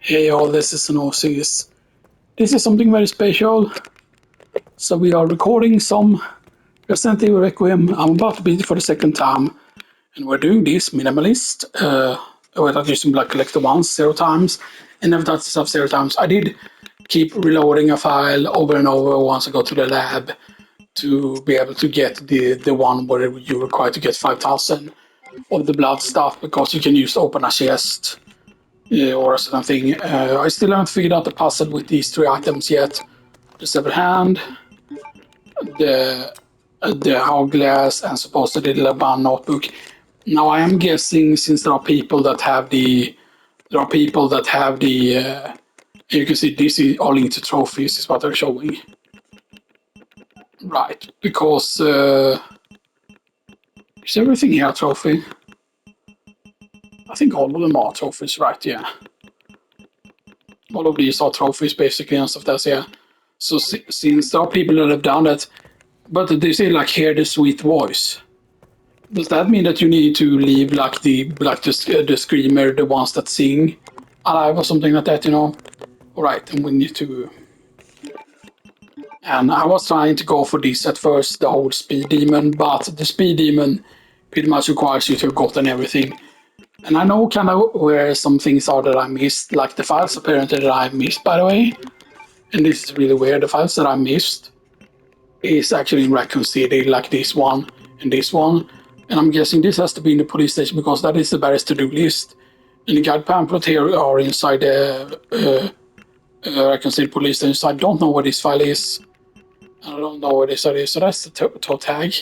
Hey all, this is Nosis. This is something very special. So we are recording some Resident Evil Requiem. I'm about to beat it for the second time. And we're doing this minimalist, without using Black Collector once, 0 times, and never touched this up 0 times. I did keep reloading a file over and over once I go to the lab to be able to get the one where you require to get 5,000 of the blood stuff, because you can use open a chest or something. I still haven't figured out the puzzle with these 3 items yet. The severed hand, the hourglass, and supposedly the Laban notebook. Now I am guessing, since there are people that have the, you can see this is all linked to trophies, is what they're showing. Right, because is everything here a trophy? I think all of them are trophies, right? Yeah. All of these are trophies basically and stuff that's, yeah. So since there are people that have done that, but they say like hear the sweet voice. Does that mean that you need to leave like the screamer, the ones that sing, alive or something like that? All right, and we need to. And I was trying to go for this at first, the whole speed demon, but the speed demon pretty much requires you to have gotten everything. And I know kind of where some things are that I missed, like the files apparently that I missed, by the way. And this is really weird. The files that I missed is actually in Raccoon City, like this one and this one. And I'm guessing this has to be in the police station because that is the Barry's to-do list. And the guide pamphlet here are inside the Raccoon City police station, so I don't know where this file is. I don't know where this is, so that's the toe tag.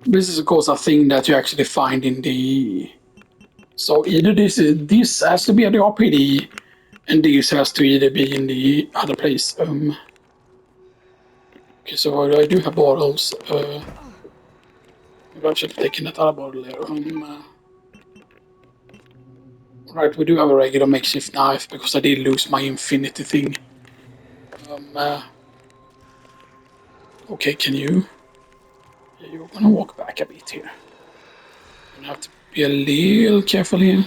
This is of course a thing that you actually find in the... So either this has to be at the RPD, and this has to either be in the other place. Okay, so I do have bottles. Maybe I should have taken that other bottle there. Right, we do have a regular makeshift knife because I did lose my infinity thing. Okay, can you? Yeah, you're gonna walk back a bit here. You're gonna have to be a little careful here.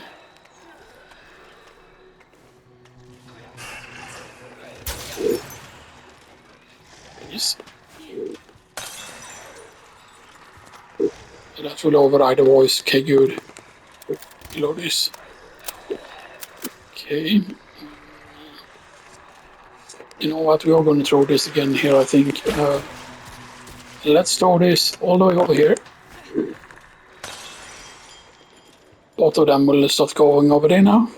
Yes. So that will override the voice. Okay, good. Reload this. Okay. You know what? We are going to throw this again here, I think. Let's throw this all the way over here. Both of them will start going over there now.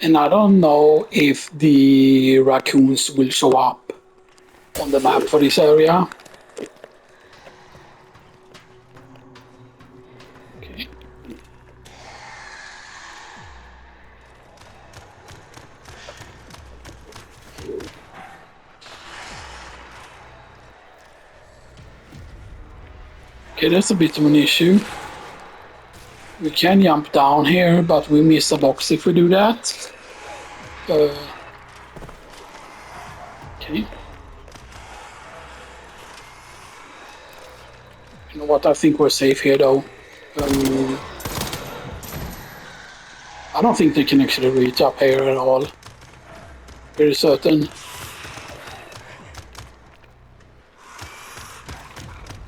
And I don't know if the raccoons will show up on the map for this area. Okay. Okay, that's a bit of an issue. We can jump down here, but we miss a box if we do that. Okay. You know what? I think we're safe here, though. I don't think they can actually reach up here at all. Very certain.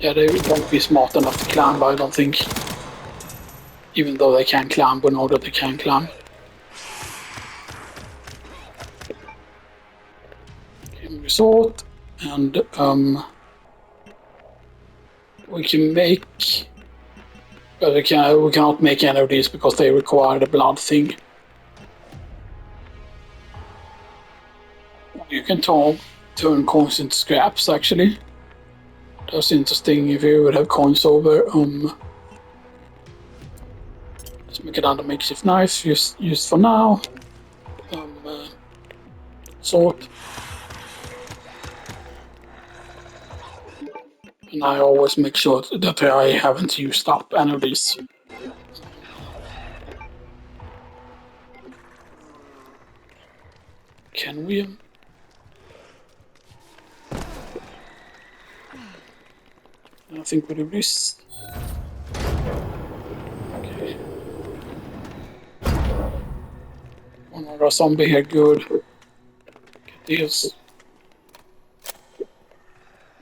Yeah, they won't be smart enough to climb, I don't think. Even though they can climb, we know that they can climb. Okay, resort, and we can make... But we cannot make any of these because they require the blood thing. You can turn coins into scraps, actually. That's interesting if you would have coins over. Let's make another makeshift knife, used for now. Sword. And I always make sure that I haven't used up any of these. Can we? I think we do this. Okay. One more zombie here, good. Get this.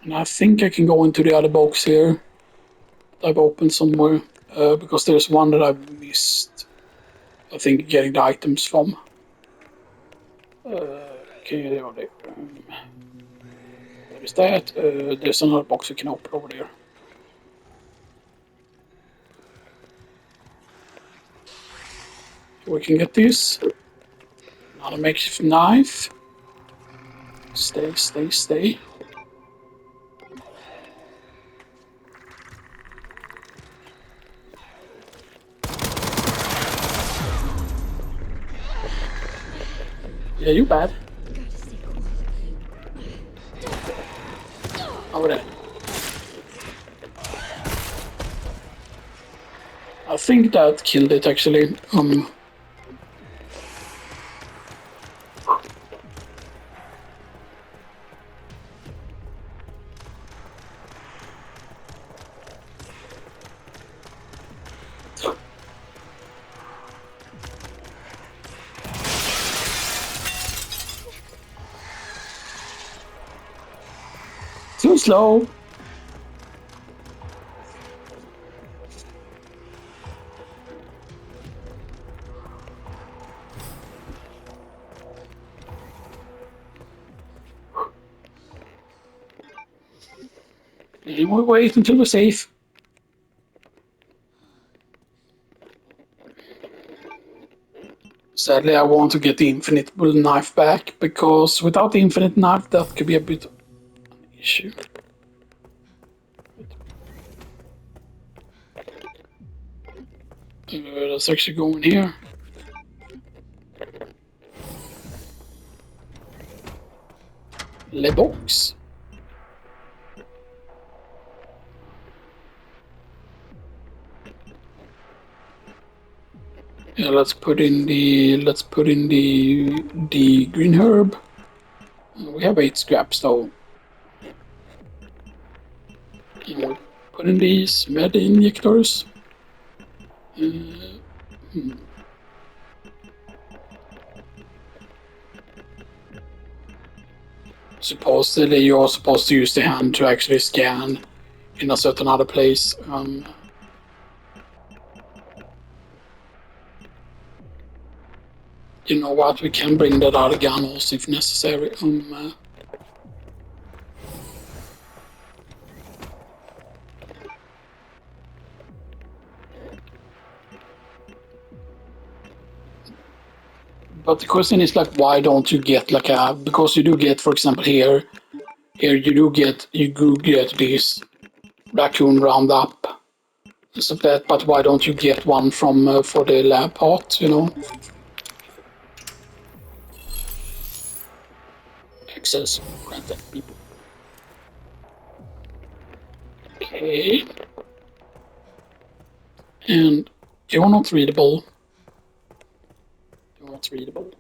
And I think I can go into the other box here. I've opened somewhere. Because there's one that I've missed. I think getting the items from. Okay, there are they. There is that. There's another box we can open over there. We can get this. Another makeshift knife. Stay, stay, stay. Yeah, you bad. Over there. I think that killed it actually. Too slow. And we wait until we're safe. Sadly, I want to get the infinite knife back, because without the infinite knife, that could be a bit of an issue. Let's actually go in here. Le box. Yeah, let's put in the green herb. We have 8 scraps though. And we'll put in these med injectors. Supposedly you're supposed to use the hand to actually scan in a certain other place. You know what? We can bring that other gun also if necessary. But the question is like, why don't you get like a? Because you do get, for example, here you do get this raccoon roundup and stuff like that. But why don't you get one from for the lab pot? You know, access granted people. Okay, and you're not readable. You're not readable.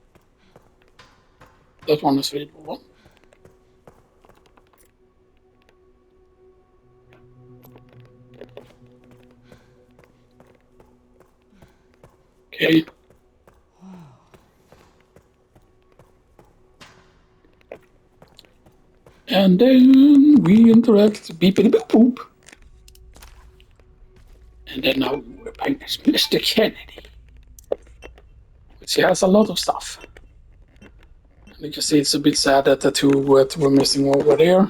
That one is readable. Okay. And then we interact beepity boop boop. And then now we're playing as Mr. Kennedy. Which has a lot of stuff. And you can see it's a bit sad that the two were missing over there.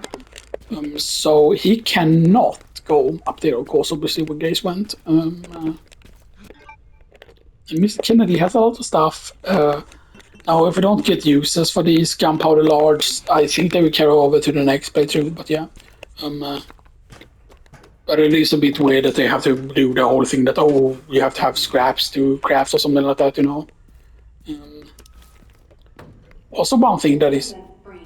So he cannot go up there, of course, obviously where Gaze went. And Mr. Kennedy has a lot of stuff. Now, if we don't get uses for these gunpowder lards, I think they will carry over to the next playthrough, but yeah. But it is a bit weird that they have to do the whole thing that, oh, you have to have scraps to craft or something like that, you know. Also, one thing that is... Breach.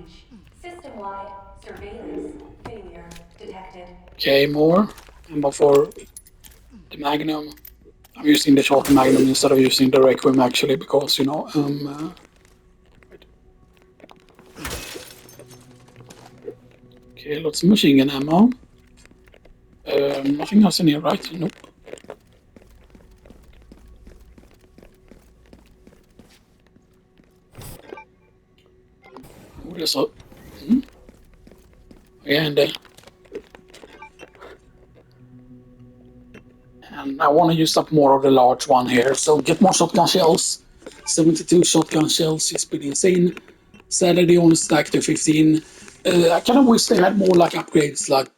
System-wide surveillance failure detected. Okay, more. And for the Magnum, I'm using the short Magnum instead of using the REQUIEM actually, because, you know, Okay, lots of machine gun ammo. Nothing else in here, right? Nope. Oh, there's a... Yeah, and I want to use up more of the large one here, so get more shotgun shells. 72 shotgun shells is pretty insane. Sadly, they only stack to 15. I kind of wish they had more like upgrades, like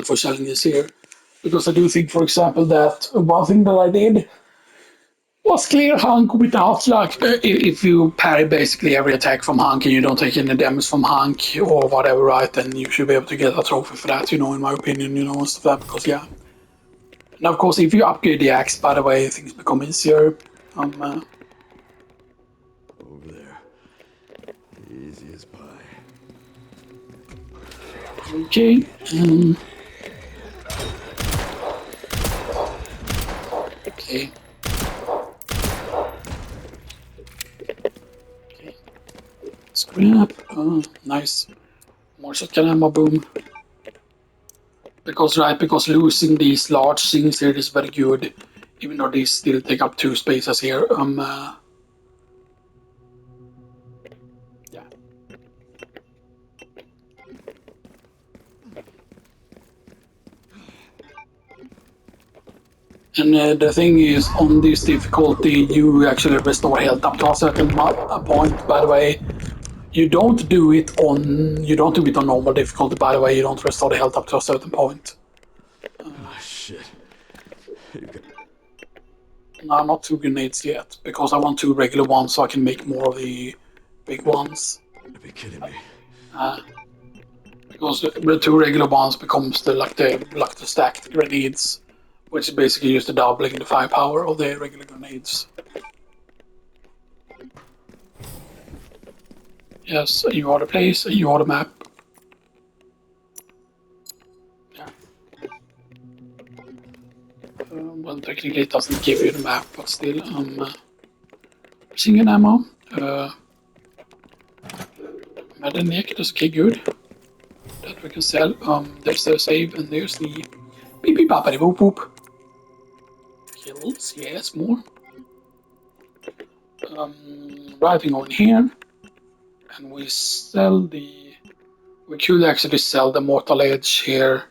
for challenges here, because I do think, for example, that one thing that I did was clear Hunk without like if you parry basically every attack from Hunk and you don't take any damage from Hunk or whatever, right? Then you should be able to get a trophy for that, in my opinion, and stuff like that. Because yeah, and of course, if you upgrade the axe, by the way, things become easier. Over there. Easy as pie. Okay. Okay. Okay. Scrap. Nice. More shotgun ammo. Boom. Because losing these large things here is very good, even though these still take up 2 spaces here. Yeah. And the thing is, on this difficulty, you actually restore health up to a certain point. By the way, you don't do it on normal difficulty. By the way, you don't restore the health up to a certain point. Oh, shit. You got... No, not 2 grenades yet, because I want 2 regular ones so I can make more of the big ones. You'd be kidding me. Because the 2 regular ones becomes the stacked grenades, which is basically just the doubling the firepower of the regular grenades. Yes, you are the place, you are the map. Yeah. Well, technically it doesn't give you the map, but still, single ammo. Medic is okay, good. That we can sell. There's the save, and there's the beep beep boppity boop boop. Kills, yes, more. Right, we go in here, and we sell the. We could actually sell the Mortal Edge here.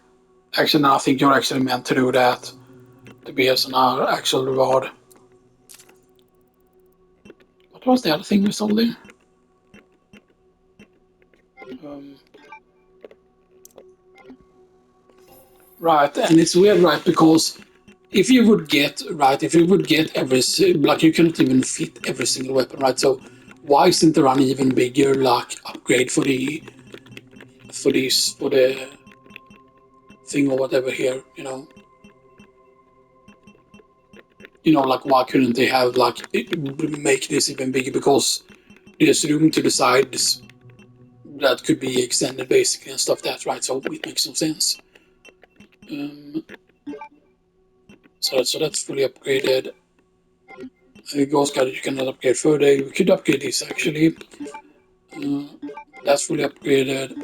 Actually, no, I think you're actually meant to do that to be as an actual reward. What was the other thing we sold there? Um, right, and it's weird, right? Because if you would get every like you cannot even fit every single weapon, right? So why isn't there an even bigger like upgrade for the thing or whatever here? Like why couldn't they have like make this even bigger? Because there's room to the sides that could be extended basically and stuff that, right? So it makes no sense. So that's fully upgraded. Ghost Guard you cannot upgrade further. We could upgrade this actually. That's fully upgraded.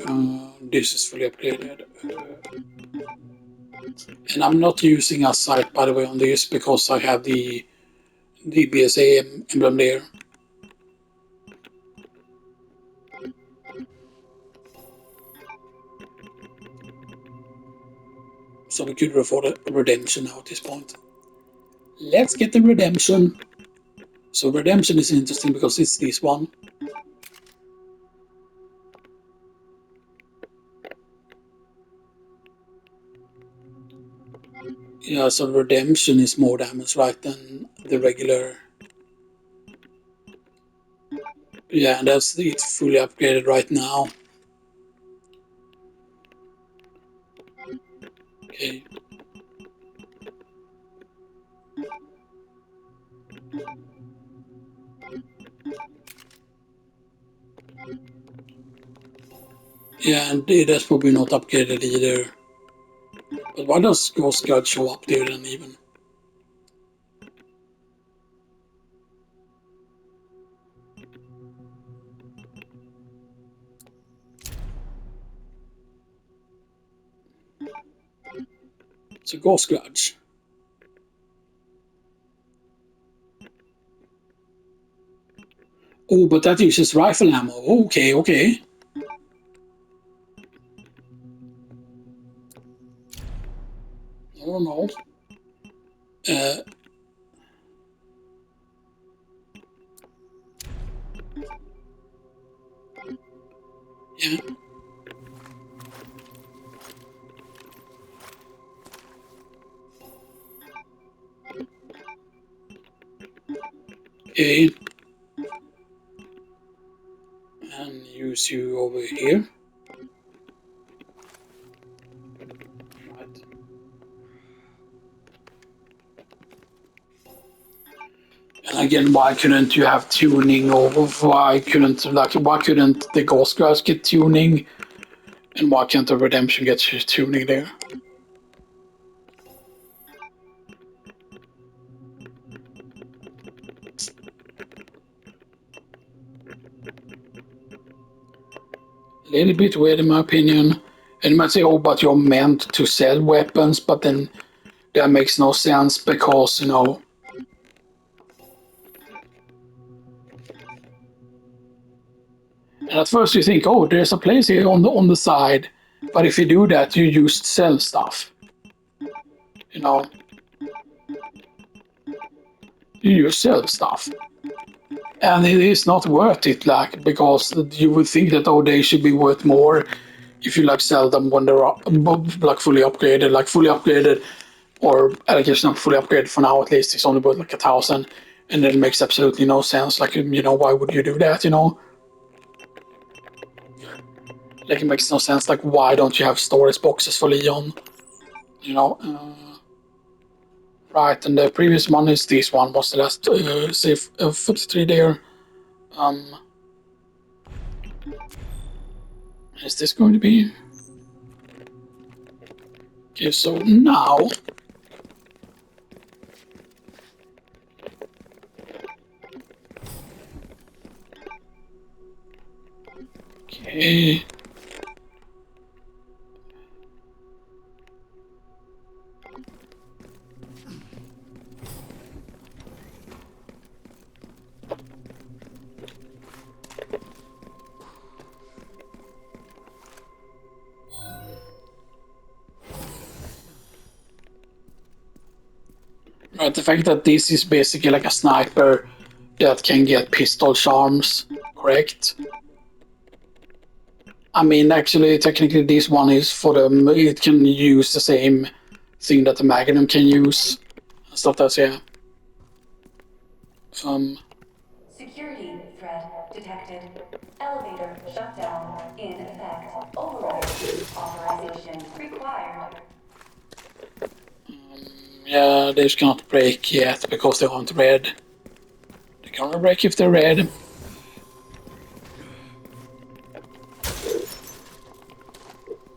This is fully upgraded. And I'm not using a sight by the way on this because I have the BSA emblem there. So we could afford a redemption now at this point. Let's get the redemption. So redemption is interesting because it's this one. Yeah, so redemption is more damage, right, than the regular. Yeah, and it's fully upgraded right now. Okay. Yeah, and it has probably not upgraded either. But why does Ghost Guard show up there then even? So Ghost Grudge. Oh, but that uses rifle ammo. Okay, okay. No. Yeah. Okay. And use you over here. Right. And again, why couldn't you have tuning, or why couldn't the Ghost Grudge get tuning, and why can't the Redemption get tuning there? A little bit weird in my opinion. And you might say, oh, but you're meant to sell weapons, but then that makes no sense because, and at first you think, oh, there's a place here on the side, but if you do that, you just sell stuff. You just sell stuff. And it is not worth it, like, because you would think that, oh, they should be worth more if you like sell them when they're like fully upgraded, or I guess not fully upgraded for now. At least it's only worth like 1,000, and it makes absolutely no sense. Like, why would you do that? Like, it makes no sense. Like, why don't you have storage boxes for Leon? Right, and the previous one is this one was the last save 43 there. Is this going to be? Okay, so now. Okay. Right, the fact that this is basically like a sniper that can get pistol charms, correct? I mean, actually, technically, this one is for them. It can use the same thing that the Magnum can use. Stuff that's, yeah. Security threat detected. Elevator shutdown in effect. Override authorization required. Yeah, they cannot break yet because they aren't red. They can only break if they're red.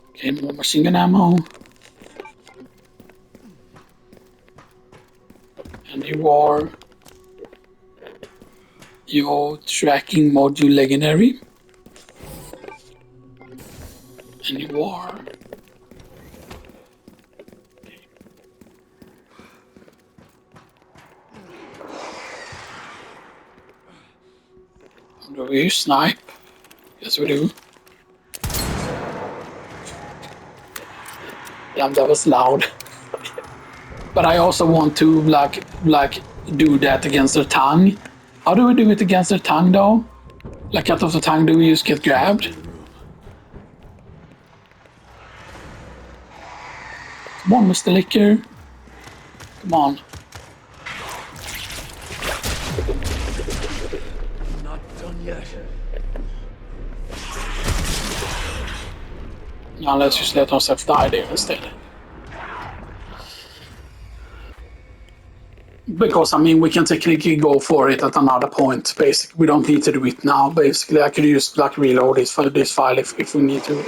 Okay, more machine gun ammo. And you are your tracking module legendary. And you are do we snipe? Yes, we do. Damn, that was loud. But I also want to like do that against their tongue. How do we do it against their tongue though? Like cut off the tongue, do we just get grabbed? Come on, Mr. Licker. Come on. Not done yet. Now let's just let ourselves die there instead. Because, I mean, we can technically go for it at another point, basically. We don't need to do it now, basically. I could use, like, reload this file if we need to.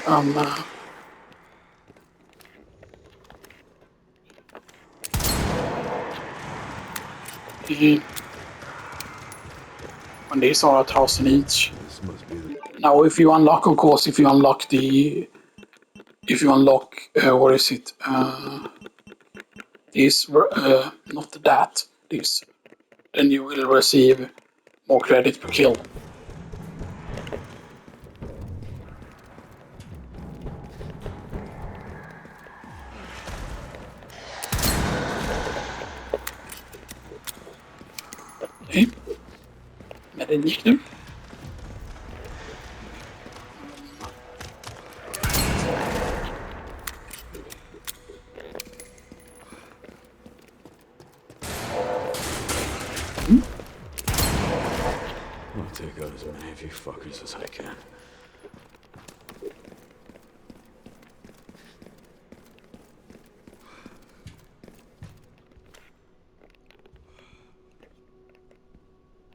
And these are 1,000 each. This must be the... Now, if you unlock, of course, if you unlock, what is it? this, not that, this, then you will receive more credit per kill. Okay. Med injektor. I'll take out as many of you fuckers as I can.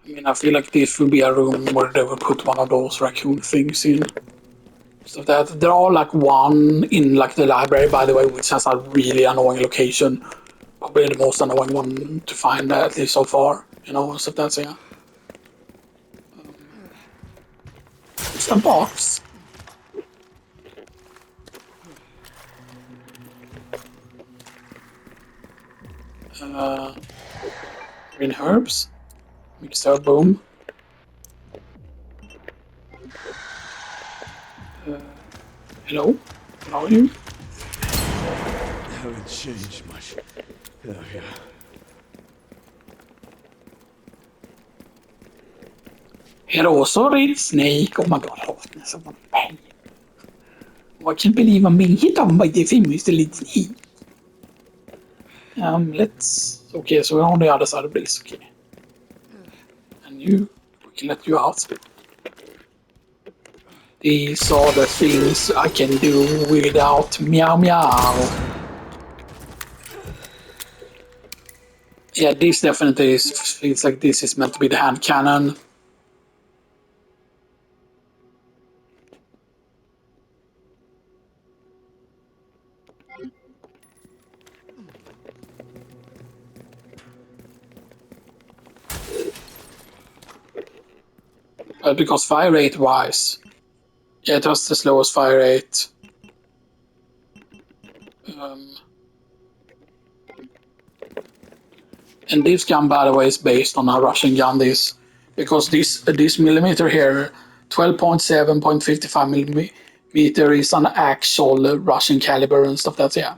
I mean, I feel like this would be a room where they would put one of those raccoon things in. So that there are like one in like the library, by the way, which has a really annoying location. Probably the most annoying one to find, at least so far. You know, so that's yeah. It's a box. Green herbs. Mixer boom. Hello? How are you? Haven't changed much. Oh, yeah. Hello, sorry, Snake. Oh my god, I lost someone pain. I can't believe I'm being hit on by the famous Elite Snake. Let's... Okay, so we're on the other side of this, okay. And we can let you out. These are the things I can do without meow meow. Yeah, this definitely feels like this is meant to be the hand cannon. Because fire rate wise, yeah, it has the slowest fire rate. And this gun, by the way, is based on a Russian gun. This because this millimeter here, 12.7.55 millimeter, is an actual Russian caliber and stuff. That's yeah.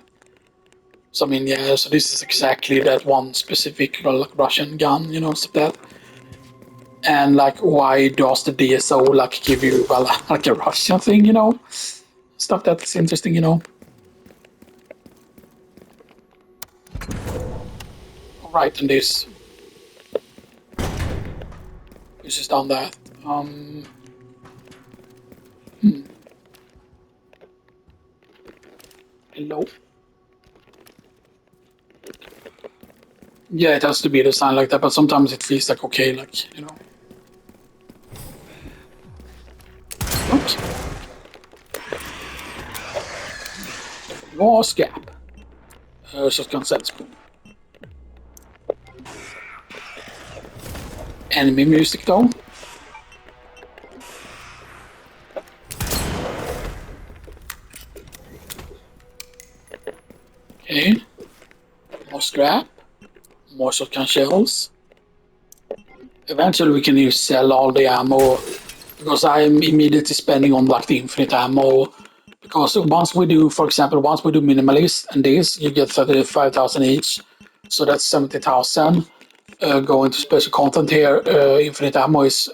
So I mean, yeah. So this is exactly that one specific Russian gun, you know, stuff that. And like, why does the DSO like give you well like a Russian thing, you know? Stuff that's interesting, you know. Alright, and this is done that. Hello. Yeah, it has to be designed like that, but sometimes it feels like okay, like, you know. Oops. Var skap. Shotgun-sällskap. Enemy music though. Okay. More scrap. More shotgun shells. Eventually we can use sell all the ammo because I'm immediately spending on like the infinite ammo. Because once we do, for example, once we do minimalist and this, you get 35,000 each. So that's 70,000. Going to special content here, infinite ammo is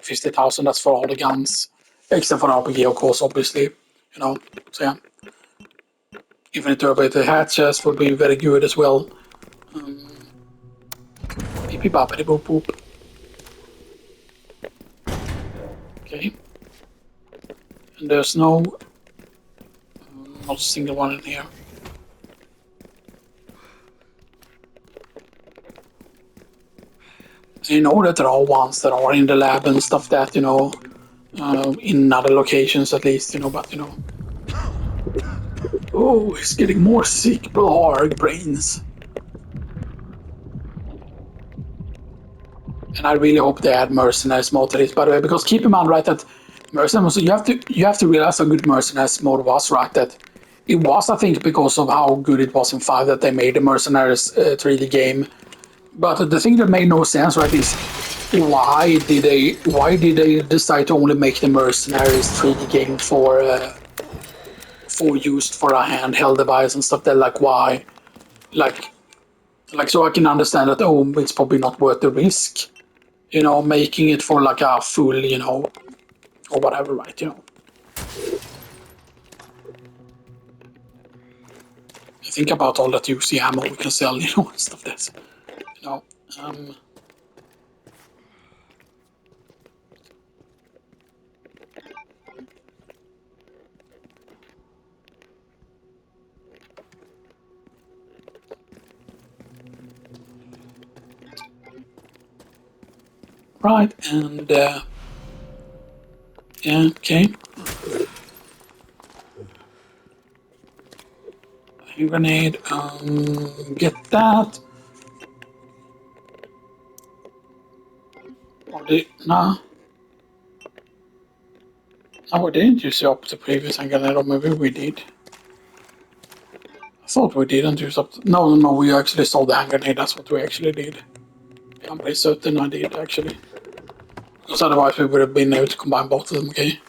50,000. That's for all the guns, except for RPG, of course, obviously. You know, so yeah. Infinite turbo hatches would be very good as well. Beep beep boppity boop boop. Okay. And there's not a single one in here. You know that there are ones that are in the lab and stuff that, you know, in other locations at least, you know, but, you know. Oh, he's getting more sick, blarg brains. And I really hope they add mercenaries mode to this, by the way, because keep in mind, right, that mercenaries, you have to realize how good mercenaries mode was, right, that it was, I think, because of how good it was in 5 that they made the Mercenaries 3D game. But the thing that made no sense, right, is why did they decide to only make the Mercenaries 3D game for used for a handheld device and stuff? That like why, like so I can understand that. Oh, it's probably not worth the risk, making it for like a full, or whatever, right? Think about all that UC ammo we can sell, and stuff that's, you know. Um, right, and yeah, okay. Hand grenade, get that. Nah. No, we didn't use up the previous hand grenade, or maybe we did. I thought we didn't use up. No, we actually sold the hand grenade. That's what we actually did. I'm pretty certain I did, actually. Because otherwise we would have been able to combine both of them, okay?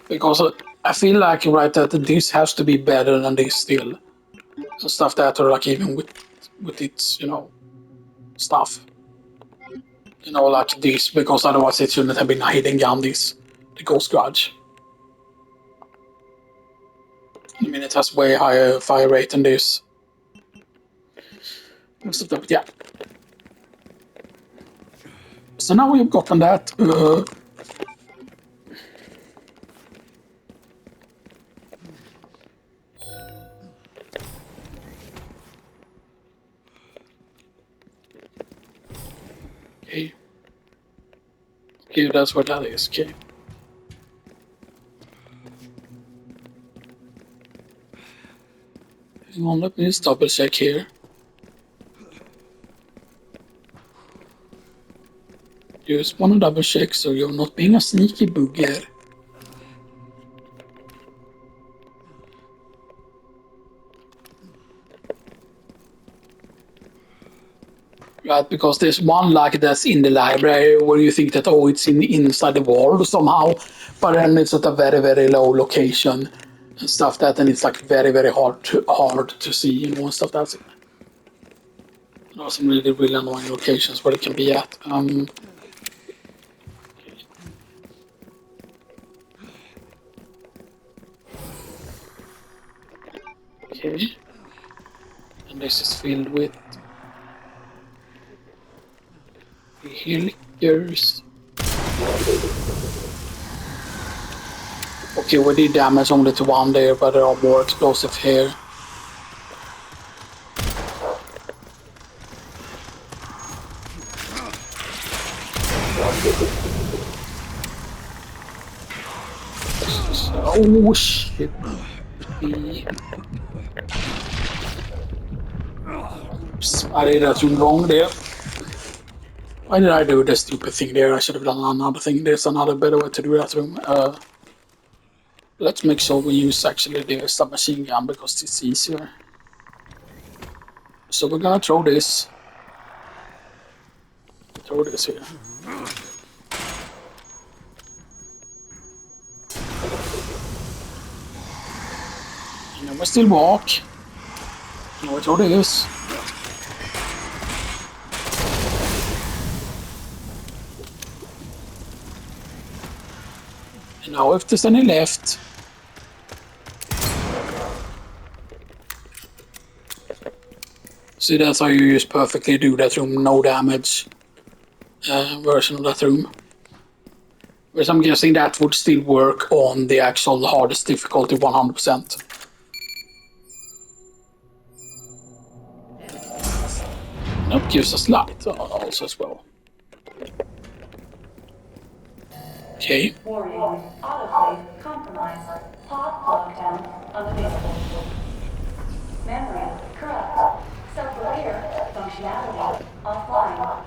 Because I feel like, right, that this has to be better than this still. And stuff that, or like even with its, stuff. Like this, because otherwise it shouldn't have been a hidden gun, this. The Ghost Grudge. I mean, it has way higher fire rate than this. Yeah. So now we've gotten that. Okay. Okay, that's what that is. Okay. Hang on, let me just double check here. Just want to double check so you're not being a sneaky booger. Right, because there's one like that's in the library where you think that, oh, it's inside the wall somehow, but then it's at a very, very low location and stuff that, and it's like very, very hard to see, and stuff that's it. There are some really, really annoying locations where it can be at. Okay. And this is filled with liquors. Okay, we did damage only to one there, but there are more explosive here. Oh shit. Oops, I did that wrong there. Why did I do this stupid thing there? I should have done another thing. There's another better way to do that room. Let's make sure we use actually the submachine gun because it's easier. So we're gonna throw this. Throw this here. And then we still walk. And we throw this. And now if there's any left. See, that's how you just perfectly do that room, no damage version of that room. Whereas I'm guessing that would still work on the actual hardest difficulty 100%. That gives us light also as well. Okay. Warning, autoclave compromised. Pod lockdown unavailable. Memory corrupt. Self-aware functionality offline.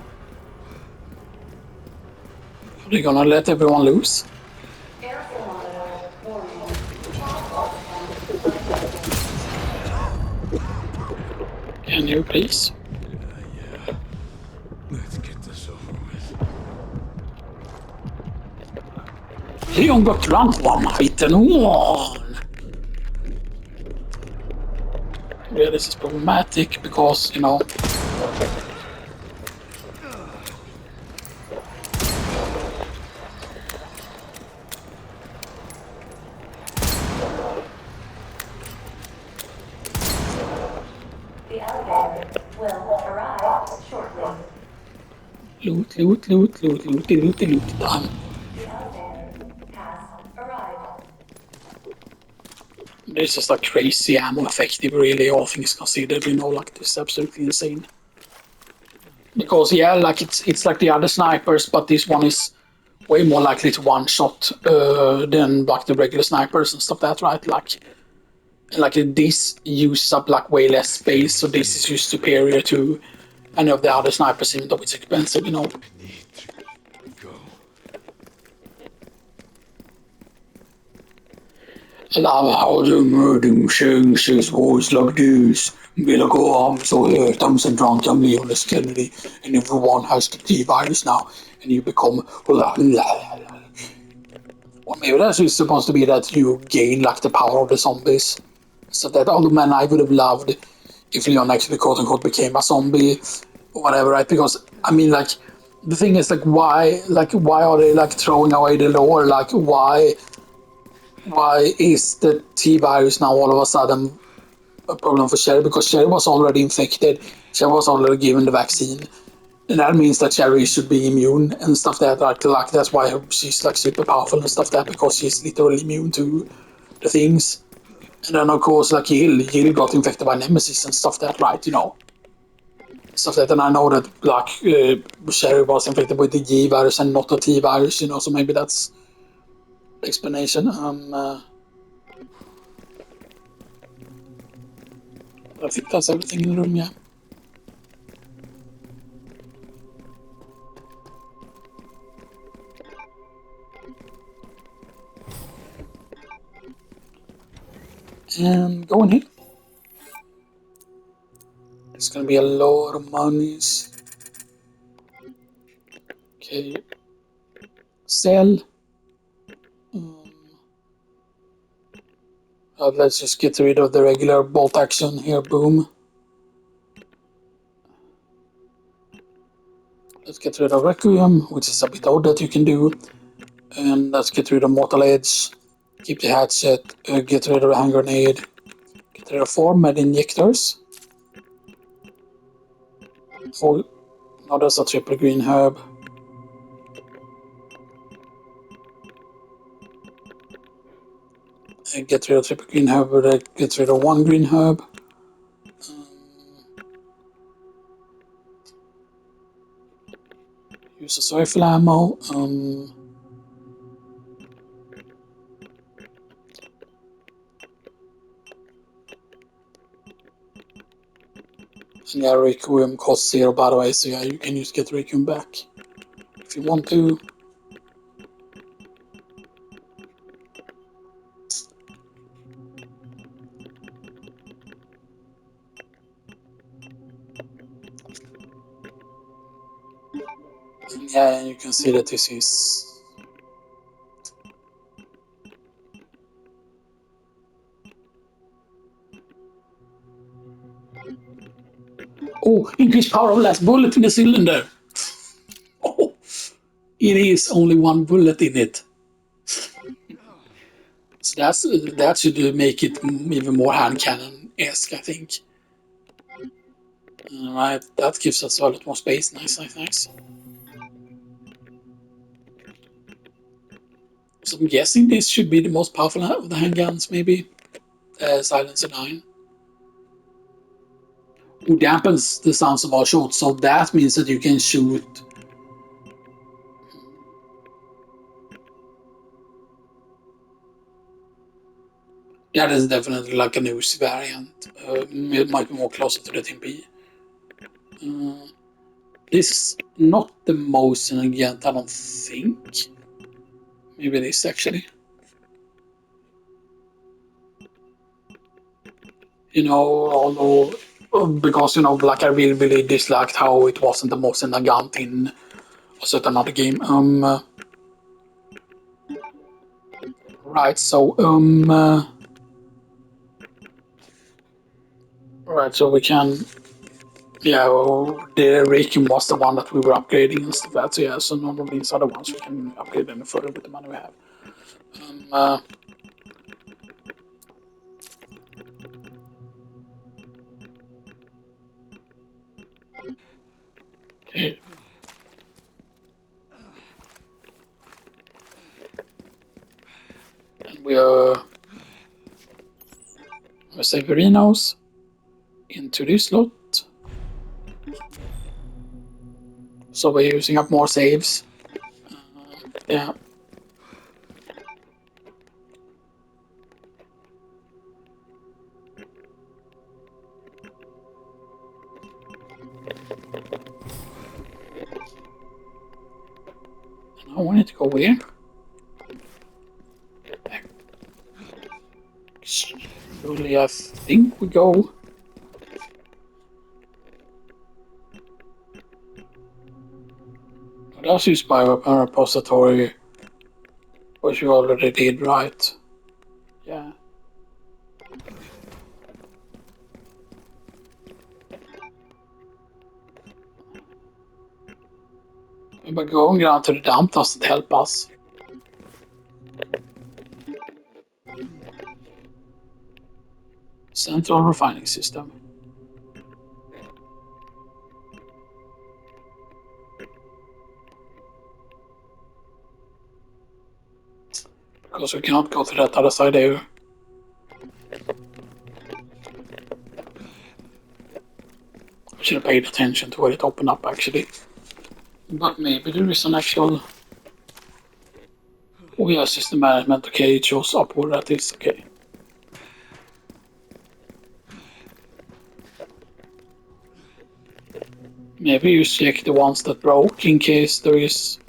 Are they gonna let everyone loose? Air thermometer warning. Pod plug count unavailable. Can you please? Yeah. Let's get this over with. Leon got drunk one night and won! Yeah, this is problematic because, you know... The elevator will arrive shortly. Loot, loot, loot, loot, loot, loot, loot, time. The elevator has arrived. This is like crazy ammo effective, really, all things considered, you know, like this is absolutely insane. Because yeah, like it's like the other snipers, but this one is way more likely to one shot than like the regular snipers and stuff like that, right? Like this uses up like way less space, so this is just superior to any of the other snipers, even though it's expensive, you know. Need to go. I love how the murder machine says words like this. Be like, oh, I'm so hurt, I'm so drunk, I'm Leon S. Kennedy, and everyone has the T-virus now, and you become Or maybe that's just supposed to be that you gain like the power of the zombies. So that, although man, I would have loved if Leon actually quote unquote became a zombie or whatever, right? Because I mean, like, the thing is, why are they like throwing away the lore? Like, why is the T virus now all of a sudden a problem for Sherry? Because Sherry was already infected, Sherry was already given the vaccine, and that means that Sherry should be immune and stuff like that's why she's like super powerful and stuff because she's literally immune to the things. And then of course like Jill got infected by Nemesis and stuff right, you know. Stuff and I know that like Sherry was infected with the G virus and not the T virus, you know, so maybe that's the explanation. I think that's everything in the room, yeah. And go in here. It's gonna be a lot of monies. Okay. Sell. Let's just get rid of the regular bolt action here, boom. Let's get rid of Requiem, which is a bit odd that you can do. And let's get rid of Mortal Edge. Keep the hatchet, get rid of the hand grenade. Get rid of 4 med injectors. Oh, now there's a triple green herb. Get rid of triple green herb, get rid of 1 green herb. Use a rifle ammo. And yeah, Requiem costs 0 by the way, so yeah, you can just get Requiem back if you want to. And yeah, and you can see that this is... Oh, increased power of last bullet in the cylinder. Oh, it is only 1 bullet in it. So that should make it even more hand cannon-esque, I think. Alright, that gives us a lot more space. Nice, nice, nice. So I'm guessing this should be the most powerful of the handguns, maybe. Silencer 9. Who dampens the sounds of our shots, so that means that you can shoot. That is definitely like a news variant. It might be more closer to the TMP. This is not the most elegant, I don't think. Maybe it is actually. You know, although because like I really disliked how it wasn't the most elegant in a certain other game. Right. So right. So we can. Yeah, well, the REQUIEM was the one that we were upgrading and stuff like that. So yeah, so none of these other ones we can upgrade any further with the money we have. Okay. And we're Severinos into this slot. So we're using up more saves. Yeah. I wanted to go where? Surely I think we go. That's used by weapon repository, which you already did, right? Yeah. But going down to the dump doesn't help us. Central refining system. Because we cannot go to that other side there. I should have paid attention to where it opened up actually. But maybe there is an actual. Oh yeah, system management. Okay, it shows up where that is. Okay. Maybe you check the ones that broke in case there is,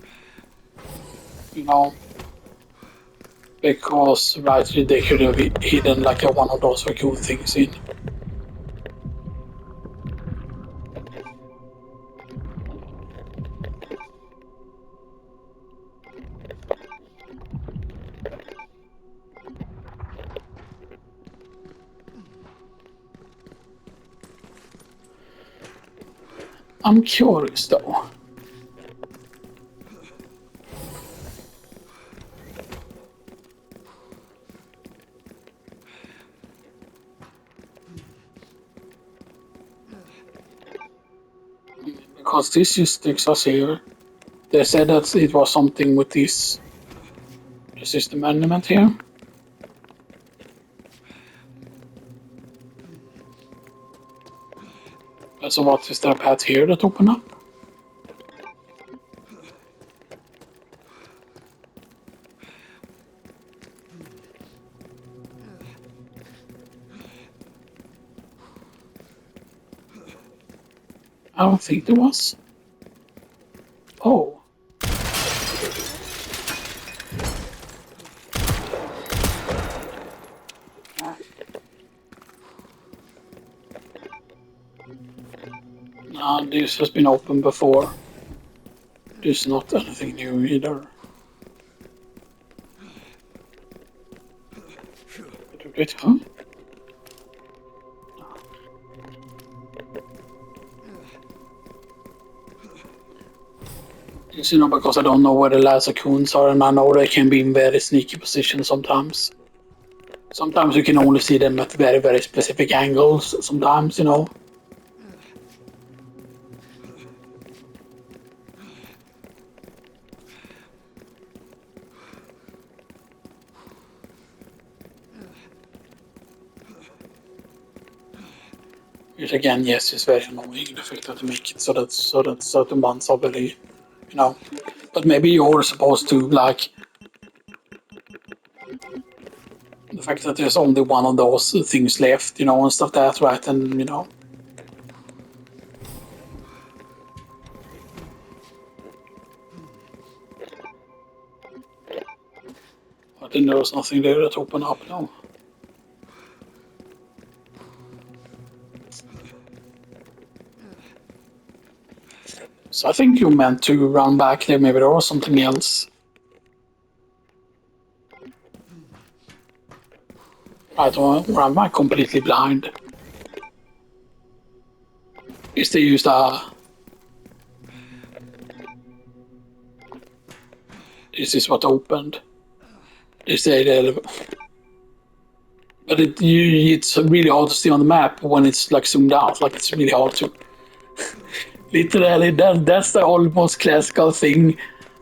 because right, they could have hidden like one of those cool things in. I'm curious though. Because this just takes us here. They said that it was something with this the system element here. So what is there a path here that open up? I don't think there was. Oh. No, this has been open before. This is not anything new either. Wait, huh? Just, because I don't know where the laser coons are, and I know they can be in very sneaky positions sometimes. Sometimes you can only see them at very, very specific angles, sometimes, Which again, yes, is very annoying, the fact that they make it so that certain ones are very, But maybe you're supposed to, like, the fact that there's only one of those things left, and stuff like that, right? And, then there was nothing there that opened up, no. So I think you meant to run back there, maybe there was something else. Right, or am I completely blind? Is they used this is what opened. They say but it's really hard to see on the map when it's like zoomed out. Like it's really hard to. Literally, that's the almost classical thing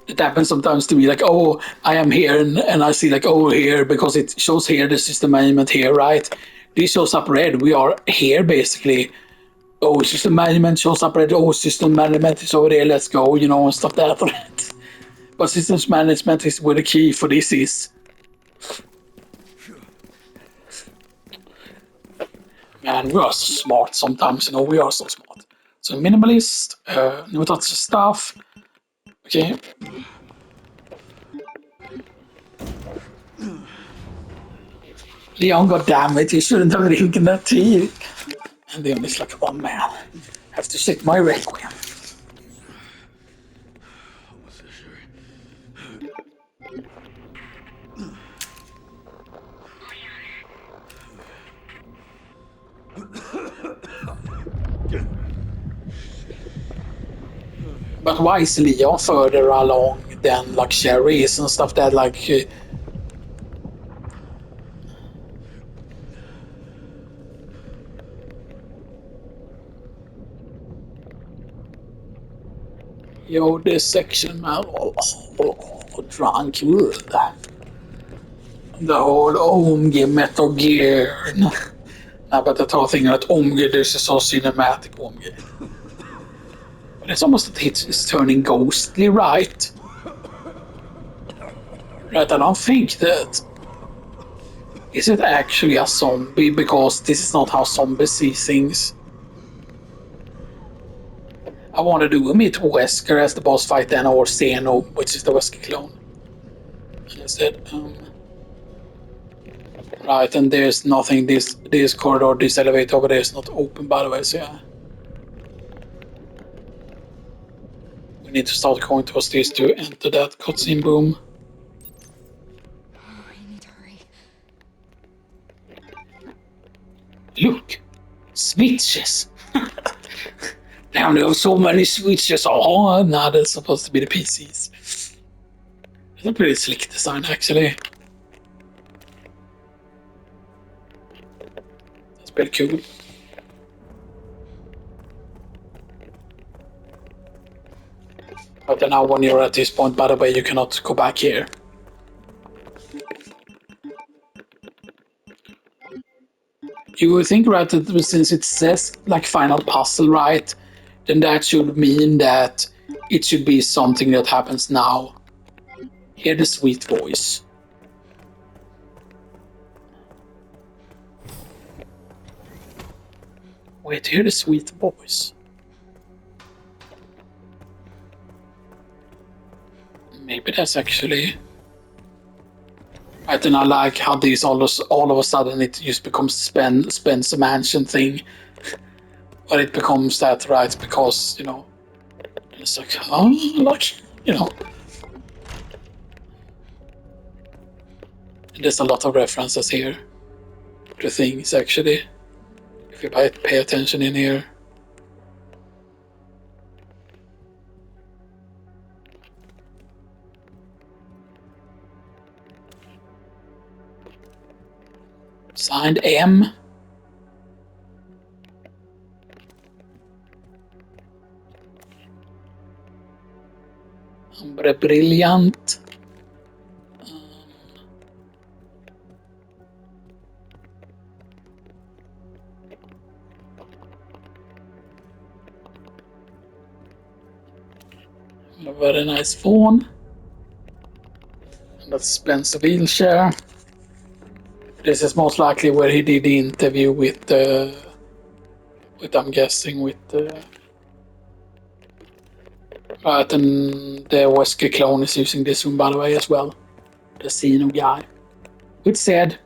that happens sometimes to me. Like, oh, I am here, and I see like, oh, here because it shows here the system management here, right? This shows up red. We are here basically. Oh, system management shows up red. Oh, system management is over there. Let's go, and stuff like that. But systems management is where the key for this is. Man, we are so smart sometimes, we are so smart. So minimalist, no touch stuff. Okay. Leon, goddammit, you shouldn't have drinking that tea. And then it's like, oh man, I have to check my requiem. But why is Leon further along than like Cherries and stuff that like this section man, drunk wood. The whole OMG Metal Gear. Nej, but jag tar thinking that OMG, this is so cinematic OMG. But it's almost that it's turning ghostly, right? Right, I don't think that. Is it actually a zombie? Because this is not how zombies see things. I want to do a meet Wesker as the boss fight then, or Zeno, which is the Wesker clone. And instead, right, and there's nothing, this corridor, this elevator over there is not open by the way, so yeah. We need to start going towards this to enter that cutscene room. I need to hurry. Look! Switches! Now there are so many switches. Oh, no, that's supposed to be the PCs. It's a pretty slick design actually. That's pretty cool. But then now when you're at this point, by the way, you cannot go back here. You would think, right, that since it says like final puzzle, right, then that should mean that it should be something that happens now. Hear the sweet voice. Wait, hear the sweet voice. Maybe that's actually. Right, and I like how these all of a sudden it just becomes Spencer Mansion thing. But it becomes that, right, because, it's like, oh, like, There's a lot of references here to things, actually, if you pay attention in here. Signed M. Hombre brilliant. A very nice phone. And that's Spencer wheelchair. This is most likely where he did the interview with I'm guessing with right, and the Wesker clone is using this one by the way as well. The Zeno guy. with Z.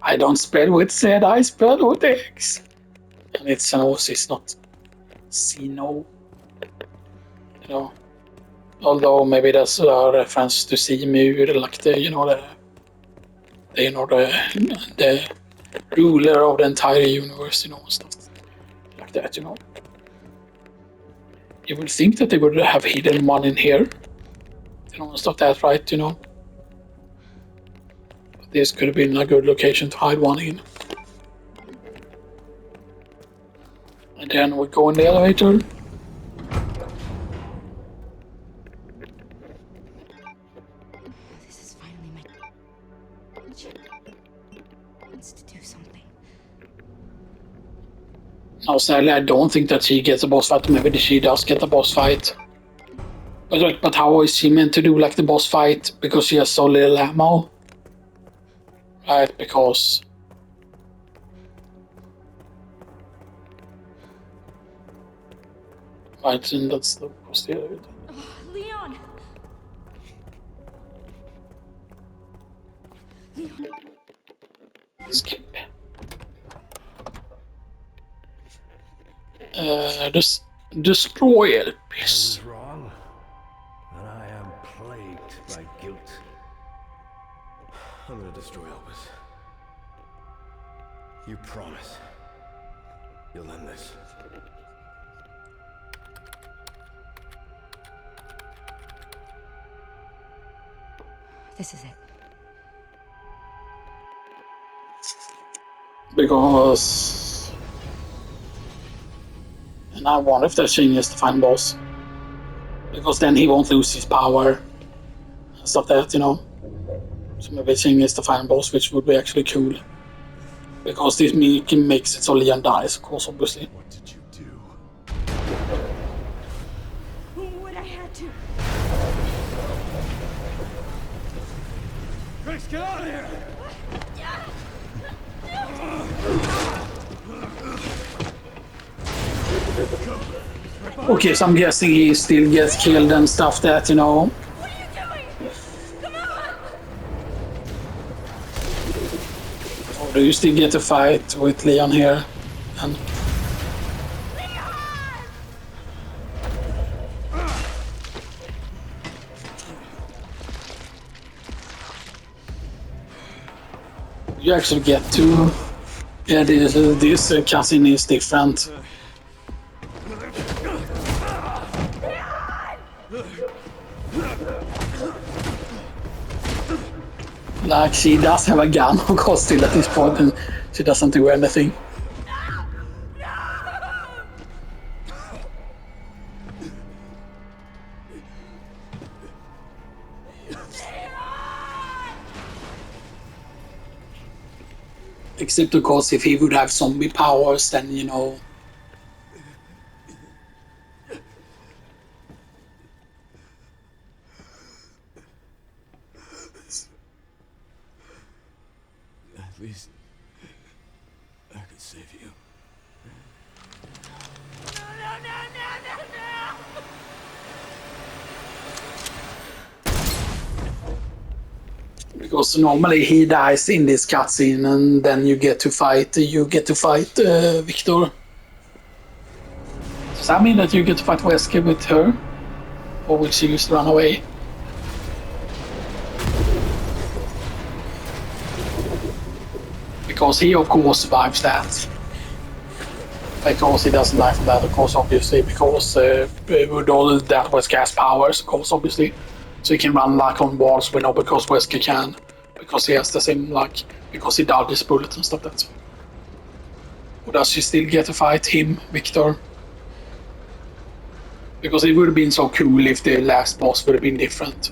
I don't spell with Z, I spell with X. And it's an OC, it's not Sino. You know. Although maybe that's a reference to Simur, like the the ruler of the entire universe, stuff like that, You would think that they would have hidden one in here, stuff that, right, But this could have been a good location to hide one in. And then we go in the elevator. This is finally my chance to do something. Now, sadly, I don't think that she gets a boss fight. Maybe she does get a boss fight. But how is she meant to do like the boss fight? Because she has so little ammo. Right, because... Right, and that's the posterior. Leon! Leon. Skip. Destroy it, I piss. was wrong, and I am plagued by guilt. I'm gonna destroy Elvis. You promise you'll end this. This is it. Because... And I wonder if that changes the final boss. Because then he won't lose his power. And stuff that, So maybe changes the final boss, which would be actually cool. Because this makes it so Leon dies, of course, obviously. What did you do? What I had to. Grace, get out of here! Okay, so I'm guessing he still gets killed and stuff that, What are you doing? Come on! Or do you still get to fight with Leon here? And you actually get to... Yeah, this cutscene is different. Like, she does have a gun, of course, still at this point, and she doesn't do anything. Except, of course, if he would have zombie powers, then, At least I could save you. Because normally he dies in this cutscene, and then you get to fight. Victor. Does that mean that you get to fight Wesker with her, or will she just run away? Because he, of course, survives that. Because he doesn't die from that, of course, obviously. Because with all that Wesker has powers, of course, obviously. So he can run like on walls, but not because Wesker can. Because he has the same, because he dodges bullets and stuff like that. Or does she still get to fight him, Victor? Because it would have been so cool if the last boss would have been different.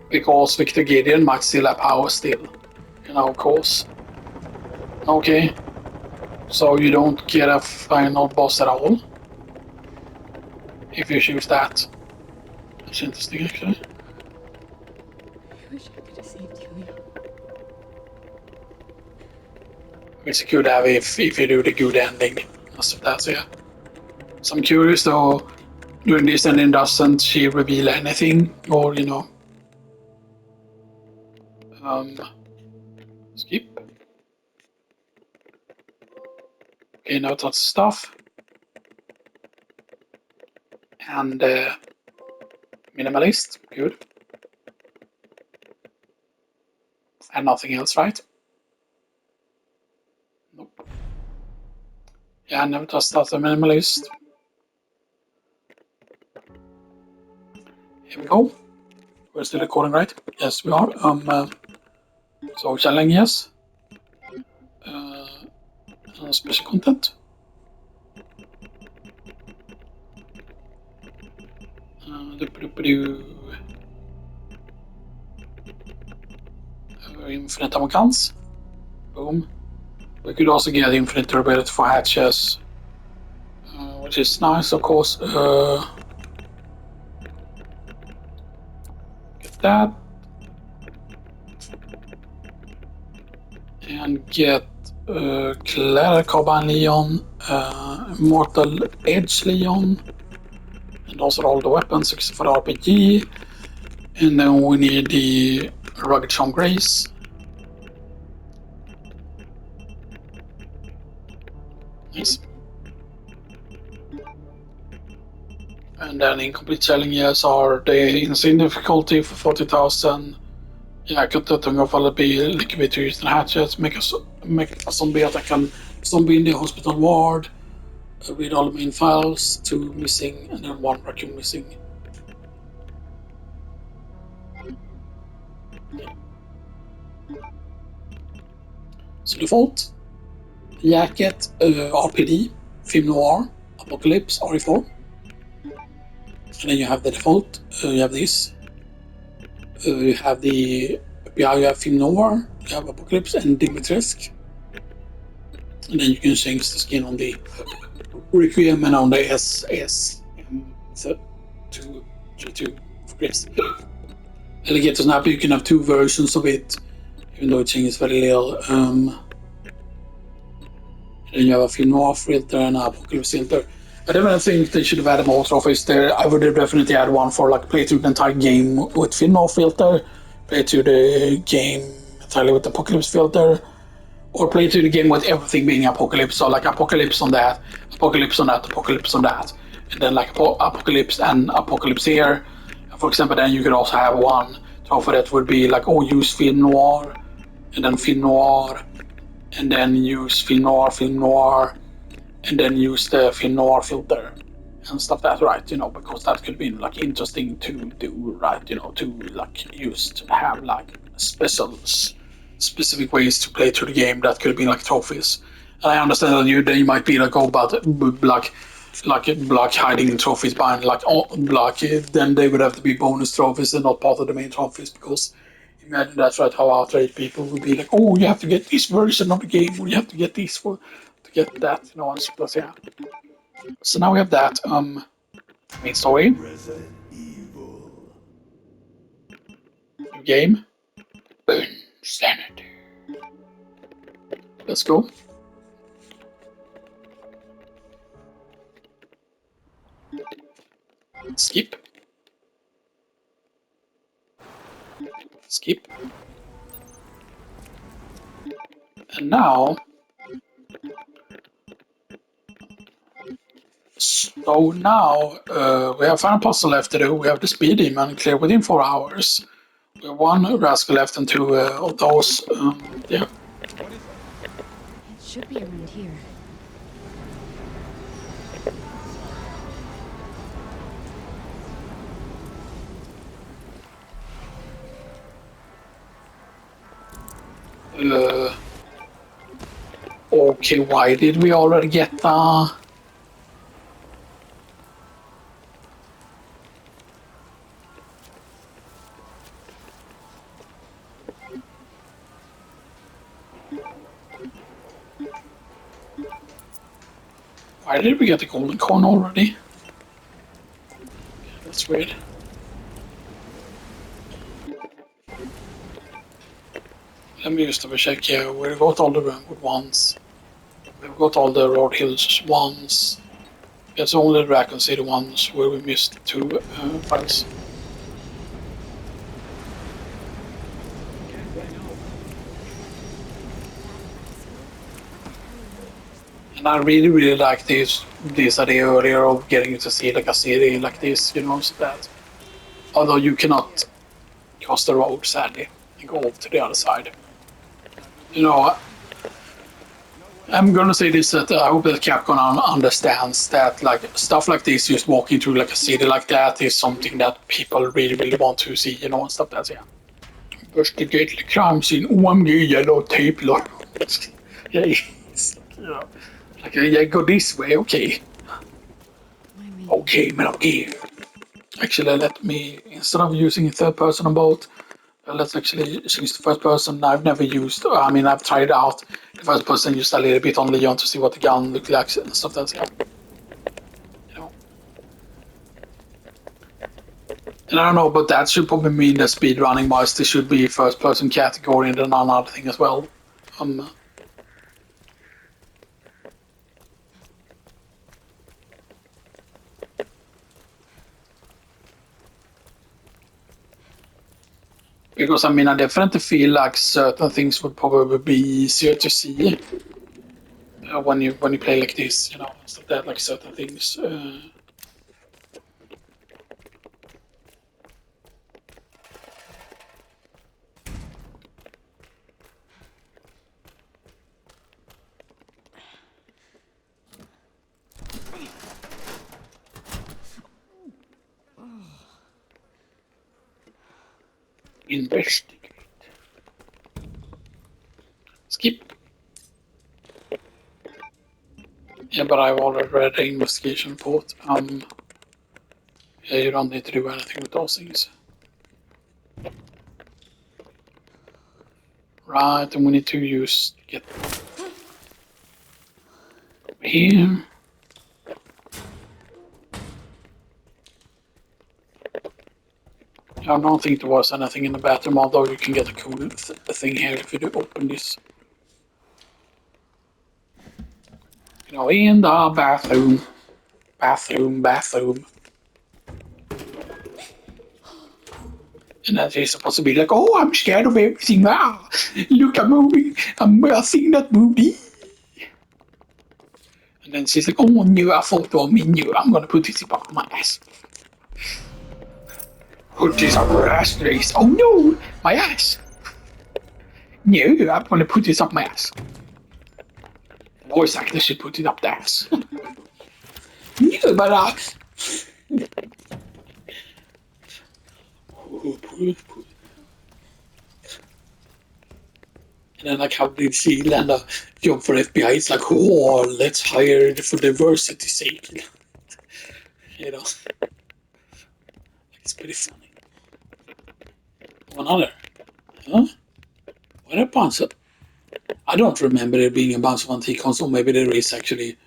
Because Victor Gideon might still have power still. Of course. Okay. So you don't get a final boss at all? If you choose that. That's interesting, actually. I wish I could have saved you, Leon. Which you could have if you do the good ending. That's yeah. So I'm curious though, doing this, and then doesn't she reveal anything, or you know, um, skip. Okay, now that's stuff, and minimalist, good, and nothing else, right? Nope. Yeah, I never touched that, the minimalist. Here we go. We're still recording, right? Yes, we are. So challenge, yes. Special content. Infinite ammo guns. Boom. We could also get infinite durability for hatches, which is nice, of course. Get that. And get Clara Carbine Leon, Mortal Edge Leon, and also all the weapons except for the RPG. And then we need the Rugged Sean Grace. Nice. And then incomplete challenges are the insane difficulty for 40,000. Jag kan inte tunga fall bli lika vid tusen hatchets, make a zombie attack and zombie in the hospital ward, read all the main files, 2 missing, and then 1 raccoon missing. So default, jacket, RPD, film noir, apocalypse, RE4. And then you have the default, you have this. You have the you have film noir, you have apocalypse and Dimitrescu. And then you can change the skin on the REQUIEM and on the SS. So 2 for Chris. Alligator Snap, you can have 2 versions of it, even though it changes very little. Then you have a film noir filter and an apocalypse filter. I definitely think they should have added more trophies there. I would have definitely add one for like play through the entire game with film noir filter, play through the game entirely with apocalypse filter, or play through the game with everything being apocalypse. So like apocalypse on that, apocalypse on that, apocalypse on that, and then like apocalypse and apocalypse here. For example, then you could also have one trophy that would be like, oh, use film noir, and then film noir, and then use film noir, and then use the film noir filter and stuff that, right? You know, because that could be like interesting to do, right? You know, to like use to have like specific ways to play through the game that could be like trophies. And I understand that you might be like, oh, but like hiding trophies behind like then they would have to be bonus trophies and not part of the main trophies, because imagine that's right how outraged people would be like, oh, you have to get this version of the game, or you have to get this to get that, you know, and plus, yeah. So now we have that. Main story. New game. Insanity. Let's go. Skip. Skip. And now, so now we have final puzzle left to do. We have the speed demon clear within 4 hours. We have 1 rascal left and 2 of those. Yeah. It should be around here. Okay, why did we already get why did we get the golden coin already? That's weird. Let me just double check here. We've got all the Rainwood ones. We've got all the Road Hills ones. It's only the Raccoon City ones where we missed 2 files. And I really like this idea earlier of getting to see like a city like this, so that although you cannot cross the road sadly and go over to the other side. I'm gonna say this that I hope that Capcom understands that like stuff like this, just walking through like a city like that is something that people really want to see, and stuff like that. Yeah. Investigate the crime scene. OMG yellow tape. Yeah, like yeah, go this way. Okay. Okay, man. Okay. Actually, let me instead of using third person on both, let's actually choose the first person. I've never used. I mean, I've tried out the first person just a little bit on Leon to see what the gun looks like and stuff. That's yeah. And I don't know, but that should probably mean that speedrunning wise, there should be first person category and another thing as well. Because I mean, I definitely feel like certain things would probably be easier to see when you play like this, stuff that like certain things. Investigate. Skip. Yeah, but I've already read the investigation report. Yeah, you don't need to do anything with those things. Right, and we need to get over here. I don't think there was anything in the bathroom, although you can get a cool thing here if you do open this. In the bathroom. Bathroom. And then she's supposed to be like, oh, I'm scared of everything. Ah, look, I'm seeing that movie. And then she's like, oh, new, a photo of me, new. I'm gonna put this up my ass. Put this up my ass, please. Oh no, my ass. No, I'm gonna put this up my ass. Voice actor should put it up the ass. No, but and then like how did she land a job for FBI? It's like, oh, let's hire for diversity's sake. It's pretty funny. One other. Huh? What a bunch of... I don't remember there being a bunch of antique coins, or maybe there is actually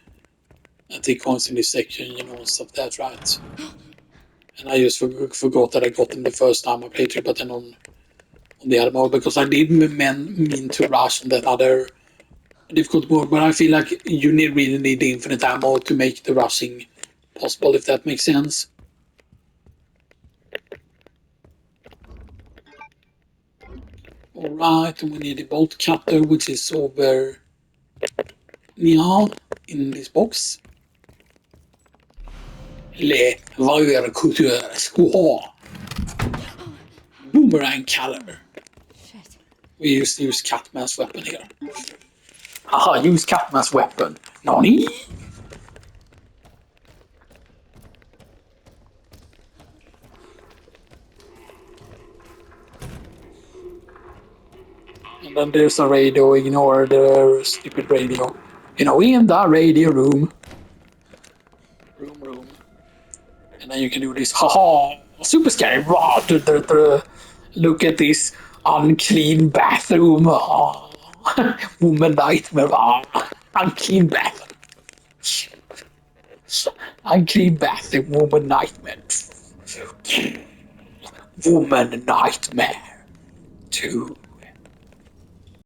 antique coins in this section, stuff that's right. And I just forgot that I got them the first time I played through, but then on the other mode, because I did mean to rush on that other difficult mode, but I feel like you really need the infinite ammo to make the rushing possible, if that makes sense. Alright, and we need a bolt cutter, which is over now in this box. Le varierkulturer. Boomerang color. We used to use Catman's weapon here. Haha, use Catman's weapon. Nani? And then there's a radio, ignore the stupid radio. In the radio room. Room. And then you can do this, haha, super scary. Look at this unclean bathroom. Woman nightmare. Unclean bathroom. Unclean bathroom, woman nightmare. Woman nightmare. 2.